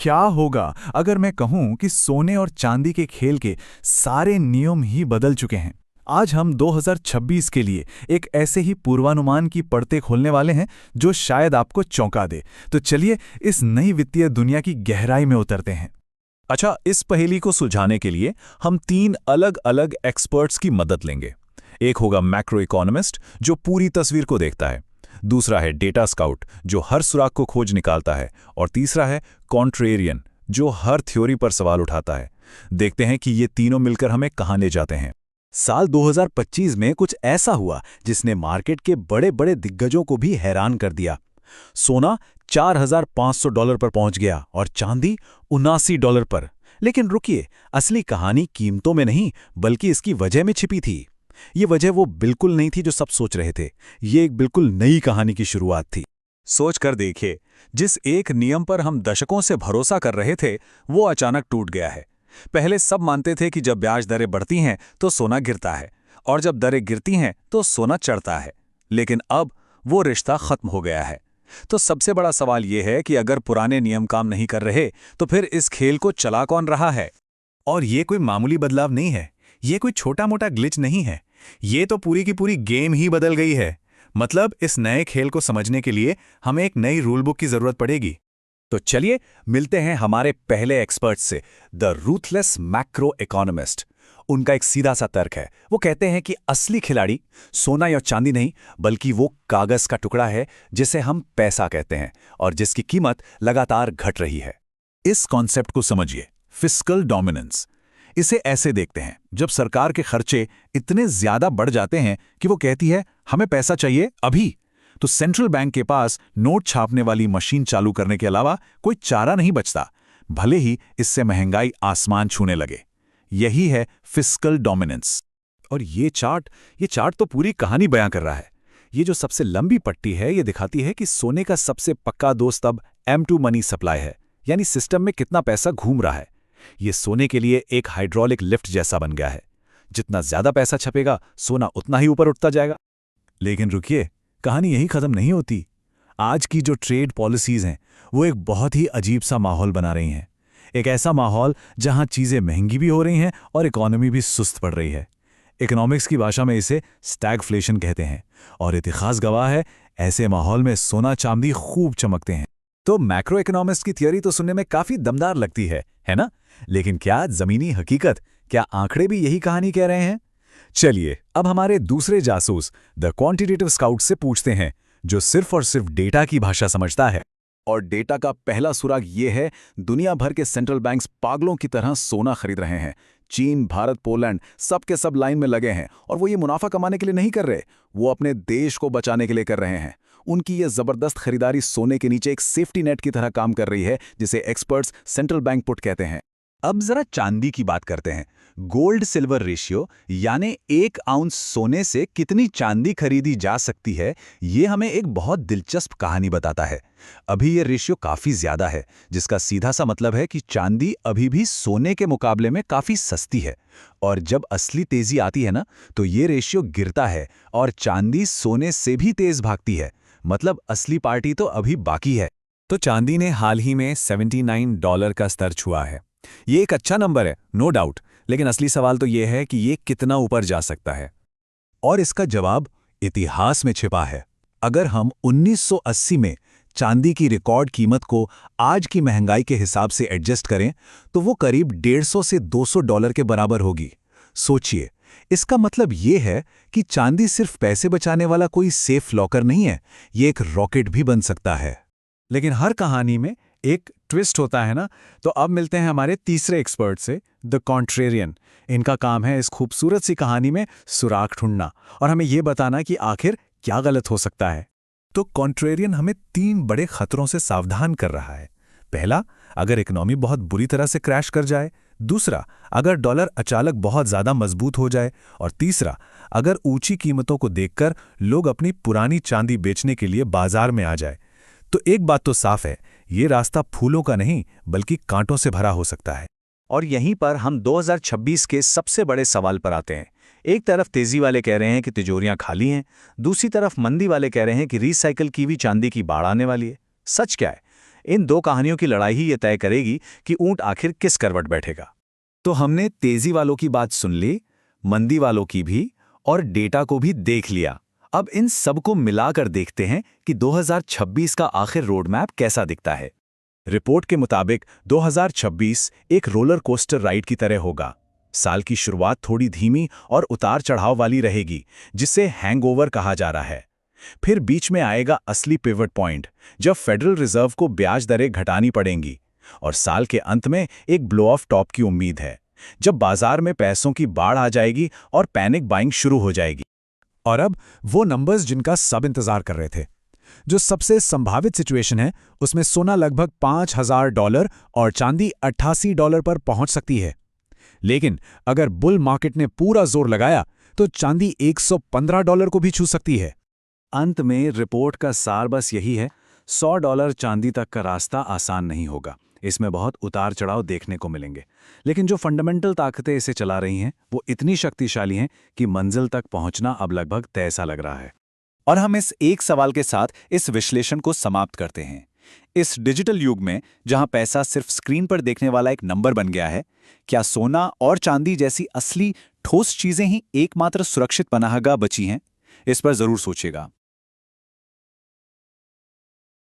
क्या होगा अगर मैं कहूं कि सोने और चांदी के खेल के सारे नियम ही बदल चुके हैं। आज हम 2026 के लिए एक ऐसे ही पूर्वानुमान की पड़ते खोलने वाले हैं जो शायद आपको चौंका दे। तो चलिए इस नई वित्तीय दुनिया की गहराई में उतरते हैं। अच्छा, इस पहेली को सुलझाने के लिए हम 3 अलग अलग एक्सपर्ट्स की मदद लेंगे। एक होगा मैक्रो इकोनॉमिस्ट जो पूरी तस्वीर को देखता है, दूसरा है डेटा स्काउट जो हर सुराग को खोज निकालता है, और तीसरा है कॉन्ट्रेरियन जो हर थ्योरी पर सवाल उठाता है। देखते हैं कि ये तीनों मिलकर हमें कहाँ ले जाते हैं। साल 2025 में कुछ ऐसा हुआ जिसने मार्केट के बड़े बड़े दिग्गजों को भी हैरान कर दिया। सोना $4,500 पर पहुंच गया और चांदी $79 पर। लेकिन रुकिए, असली कहानी कीमतों में नहीं बल्कि इसकी वजह में छिपी थी। ये वजह वो बिल्कुल नहीं थी जो सब सोच रहे थे। ये एक बिल्कुल नई कहानी की शुरुआत थी। सोच कर देखिए, जिस एक नियम पर हम दशकों से भरोसा कर रहे थे वो अचानक टूट गया है। पहले सब मानते थे कि जब ब्याज दरें बढ़ती हैं तो सोना गिरता है, और जब दरें गिरती हैं तो सोना चढ़ता है। लेकिन अब वो रिश्ता खत्म हो गया है। तो सबसे बड़ा सवाल ये है कि अगर पुराने नियम काम नहीं कर रहे तो फिर इस खेल को चला कौन रहा है? और ये कोई मामूली बदलाव नहीं है, ये कोई छोटा मोटा ग्लिच नहीं है, ये तो पूरी की पूरी गेम ही बदल गई है। मतलब इस नए खेल को समझने के लिए हमें एक नई रूल बुक की जरूरत पड़ेगी। तो चलिए मिलते हैं हमारे पहले एक्सपर्ट से, द रूथलेस मैक्रो इकोनॉमिस्ट। उनका एक सीधा सा तर्क है। वो कहते हैं कि असली खिलाड़ी सोना या चांदी नहीं बल्कि वो कागज का टुकड़ा है जिसे हम पैसा कहते हैं और जिसकी कीमत लगातार घट रही है। इस कॉन्सेप्ट को समझिए, फिस्कल डोमिनेंस। इसे ऐसे देखते हैं, जब सरकार के खर्चे इतने ज्यादा बढ़ जाते हैं कि वो कहती है हमें पैसा चाहिए अभी, तो सेंट्रल बैंक के पास नोट छापने वाली मशीन चालू करने के अलावा कोई चारा नहीं बचता, भले ही इससे महंगाई आसमान छूने लगे। यही है फिस्कल डोमिनेंस। और ये चार्ट तो पूरी कहानी बयां कर रहा है। ये जो सबसे लंबी पट्टी है ये दिखाती है कि सोने का सबसे पक्का दोस्त अब M2 मनी सप्लाई है, यानी सिस्टम में कितना पैसा घूम रहा है। ये सोने के लिए एक हाइड्रोलिक लिफ्ट जैसा बन गया है। जितना ज्यादा पैसा छपेगा सोना उतना ही ऊपर उठता जाएगा। लेकिन रुकिए, कहानी यही खत्म नहीं होती। आज की जो ट्रेड पॉलिसीज हैं वो एक बहुत ही अजीब सा माहौल बना रही हैं। एक ऐसा माहौल जहां चीजें महंगी भी हो रही हैं और इकोनॉमी भी सुस्त पड़ रही है। इकोनॉमिक्स की भाषा में इसे स्टैगफ्लेशन कहते हैं, और इतिहास गवाह है ऐसे माहौल में सोना चांदी खूब चमकते हैं। तो मैक्रो इकोनॉमिस्ट की थियोरी तो सुनने में काफी दमदार लगती है ना? लेकिन क्या जमीनी हकीकत, क्या आंकड़े भी यही कहानी कह रहे हैं? चलिए अब हमारे दूसरे जासूस द क्वांटिटेटिव स्काउट से पूछते हैं, जो सिर्फ और सिर्फ डेटा की भाषा समझता है। और डेटा का पहला सुराग ये है, दुनिया भर के सेंट्रल बैंक्स पागलों की तरह सोना खरीद रहे हैं। चीन, भारत, पोलैंड सब के सब लाइन में लगे हैं, और वो ये मुनाफा कमाने के लिए नहीं कर रहे, वो अपने देश को बचाने के लिए कर रहे हैं। उनकी ये जबरदस्त खरीदारी सोने के नीचे एक सेफ्टी नेट की तरह काम कर रही है, जिसे एक्सपर्ट्स सेंट्रल बैंक पुट कहते हैं। अब जरा चांदी की बात करते हैं। गोल्ड सिल्वर रेशियो, यानी 1 आउंस सोने से कितनी चांदी खरीदी जा सकती है, ये हमें एक बहुत दिलचस्प कहानी बताता है। अभी ये रेशियो काफी ज्यादा है, जिसका सीधा सा मतलब है कि चांदी अभी भी सोने के मुकाबले में काफी सस्ती है। और जब असली तेजी आती है ना, तो ये रेशियो गिरता है और चांदी सोने से भी तेज भागती है। मतलब असली पार्टी तो अभी बाकी है। तो चांदी ने हाल ही में $79 का स्तर छुआ है। ये एक अच्छा नंबर है, नो डाउट, लेकिन असली सवाल तो ये है कि ये कितना ऊपर जा सकता है। और इसका जवाब इतिहास में छिपा है। अगर हम 1980 में चांदी की रिकॉर्ड कीमत को आज की महंगाई के हिसाब से एडजस्ट करें तो वो करीब $150 से $200 के बराबर होगी। सोचिए, इसका मतलब ये है कि चांदी सिर्फ पैसे बचाने वाला कोई सेफ लॉकर नहीं है, ये एक रॉकेट भी बन सकता है। लेकिन हर कहानी में एक ट्विस्ट होता है ना। तो अब मिलते हैं हमारे तीसरे एक्सपर्ट से, द कॉन्ट्रेरियन। इनका काम है इस खूबसूरत सी कहानी में सुराग ढूंढना और हमें ये बताना कि आखिर क्या गलत हो सकता है। तो कॉन्ट्रेरियन हमें 3 बड़े खतरों से सावधान कर रहा है। पहला, अगर इकोनॉमी बहुत बुरी तरह से क्रैश कर जाए। दूसरा, अगर डॉलर अचानक बहुत ज्यादा मजबूत हो जाए। और तीसरा, अगर ऊंची कीमतों को देखकर लोग अपनी पुरानी चांदी बेचने के लिए बाजार में आ जाए। तो एक बात तो साफ है, ये रास्ता फूलों का नहीं बल्कि कांटों से भरा हो सकता है। और यहीं पर हम 2026 के सबसे बड़े सवाल पर आते हैं। एक तरफ तेजी वाले कह रहे हैं कि तिजोरियां खाली हैं, दूसरी तरफ मंदी वाले कह रहे हैं कि रिसाइकिल की भी चांदी की बाढ़ आने वाली है। सच क्या है? इन दो कहानियों की लड़ाई ही ये तय करेगी कि ऊंट आखिर किस करवट बैठेगा। तो हमने तेजी वालों की बात सुन ली, मंदी वालों की भी, और डेटा को भी देख लिया। अब इन सबको मिलाकर देखते हैं कि 2026 का आखिर रोड मैप कैसा दिखता है। रिपोर्ट के मुताबिक 2026 एक रोलर कोस्टर राइड की तरह होगा। साल की शुरुआत थोड़ी धीमी और उतार चढ़ाव वाली रहेगी, जिसे हैंगओवर कहा जा रहा है। फिर बीच में आएगा असली पिवट पॉइंट, जब फेडरल रिजर्व को ब्याज दरें घटानी पड़ेंगी, और साल के अंत में एक ब्लो ऑफ टॉप की उम्मीद है, जब बाजार में पैसों की बाढ़ आ जाएगी और पैनिक बाइंग शुरू हो जाएगी। और अब वो नंबर्स जिनका सब इंतजार कर रहे थे। जो सबसे संभावित सिचुएशन है, उसमें सोना लगभग $5,000 और चांदी $88 पर पहुंच सकती है। लेकिन अगर बुल मार्केट ने पूरा जोर लगाया तो चांदी $115 को भी छू सकती है। अंत में रिपोर्ट का सार बस यही है, $100 चांदी तक का रास्ता आसान नहीं होगा। इसमें बहुत उतार चढ़ाव देखने को मिलेंगे, लेकिन जो फंडामेंटल ताकतें इसे चला रही हैं वो इतनी शक्तिशाली हैं कि मंजिल तक पहुंचना अब लगभग तय सा लग रहा है। और हम इस एक सवाल के साथ इस विश्लेषण को समाप्त करते हैं। इस डिजिटल युग में जहां पैसा सिर्फ स्क्रीन पर देखने वाला एक नंबर बन गया है, क्या सोना और चांदी जैसी असली ठोस चीजें ही एकमात्र सुरक्षित पनाहगाह बची हैं? इस पर जरूर सोचिएगा।